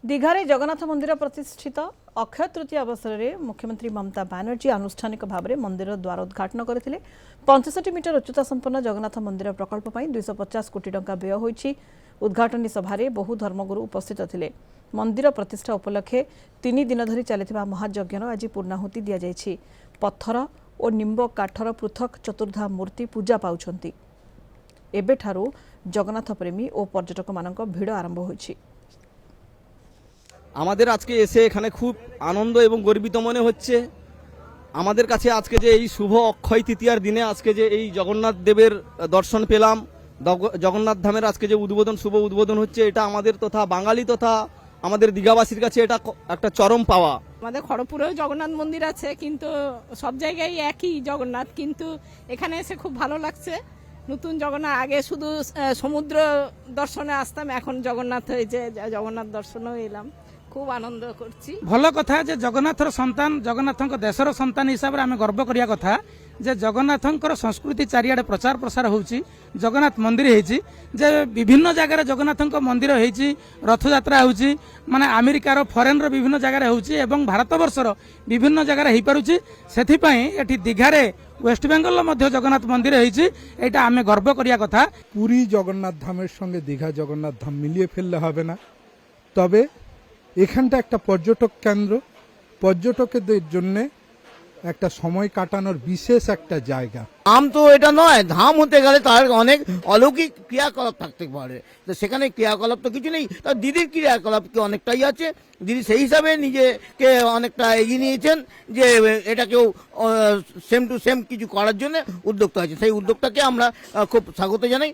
दीघारे जगन्नाथ मंदिर प्रतिष्ठित अक्षय तृतीय अवसर में मुख्यमंत्री ममता बनर्जी आनुष्ठानिक भाव में मंदिर द्वार उद्घाटन करते 65 मीटर उच्चता संपन्न जगन्नाथ मंदिर प्रकल्प 250 कोटी टंका व्यय होईछि। उद्घाटनी सभारे बहु धर्मगुरु उपस्थित थिले। मंदिर प्रतिष्ठा उपलक्षे 3 दिन धरी चलिथिबा महायज्ञर आज पूर्णाहुति दिया जायछि। पत्थर और निम्ब काठर पृथक चतुर्धा मूर्ति पूजा पाउछंती। एबेठारु जगन्नाथ प्रेमी और पर्यटक मानक भिड़ आरंभ होईछि। আমাদের আজকে এসে এখানে খুব আনন্দ এবং গর্বিত মনে হচ্ছে। আমাদের কাছে আজকে যে এই শুভ অক্ষয় তৃতীয়ার দিনে আজকে যে এই জগন্নাথ দেবের দর্শন পেলাম, জগন্নাথ ধামের আজকে যে উদ্বোধন শুভ উদ্বোধন হচ্ছে, এটা আমাদের তথা বাঙালি তথা আমাদের দীঘাবাসীর কাছে এটা একটা চরম পাওয়া। আমাদের খড়গপুরেও জগন্নাথ মন্দির আছে, কিন্তু সব জায়গায় একই জগন্নাথ, কিন্তু এখানে এসে খুব ভালো লাগছে। নতুন জগন্নাথ, আগে শুধু সমুদ্র দর্শনে আসতাম, এখন জগন্নাথ হয়েছে, জগন্নাথ দর্শনও এলাম, খুব আনন্দ করছি। ভালো কথা যে জগন্নাথর সন্তান, জগন্নাথଙ୍କ দেশর সন্তান হিসাবে আমি গর্ব করিয়া কথা যে জগন্নাথଙ୍କର সংস্কৃতি চারিআডে প্রচার প্রসার হଉଛି। জগন্নাথ মন্দির ହେଇଛି যে বিভিন্ন জায়গায় জগন্নাথଙ୍କ মন্দির ହେଇଛି, রথযাত্রা ହେଉଛି, মানে আমেরিকার ফরেনর বিভিন্ন জায়গায় ହେଉଛି এবং ভারতবর্ষর বিভিন্ন জায়গায় ହେଇପାରୁଛି। ସେଥିପାଇଁ এটি দীঘারে ওয়েস্ট বেঙ্গল মধ্য জগন্নাথ মন্দির হয়েছে, এটা আমি গর্ব করিয়া কথা। পুরী জগন্নাথ ধামের সঙ্গে দীঘা জগন্নাথ ধাম মিলিয়ে ফেললে হবে না, তবে এখানটা একটা পর্যটক কেন্দ্র, পর্যটকদের জন্য একটা সময় কাটানোর বিশেষ একটা জায়গা। ধাম তো এটা নয়, ধাম হতে গেলে তার অনেক অলৌকিক ক্রিয়াকলাপ থাকতে পারে, তো সেখানে ক্রিয়াকলাপ তো কিছু নেই। তার দিদির ক্রিয়াকলাপ কি অনেকটাই আছে। দিদি সেই হিসাবে নিজেকে অনেকটা এগিয়ে নিয়েছেন যে এটাকেও সেম টু সেম কিছু করার জন্য উদ্যোক্তা আছে। সেই উদ্যোক্তাকে আমরা খুব স্বাগত জানাই।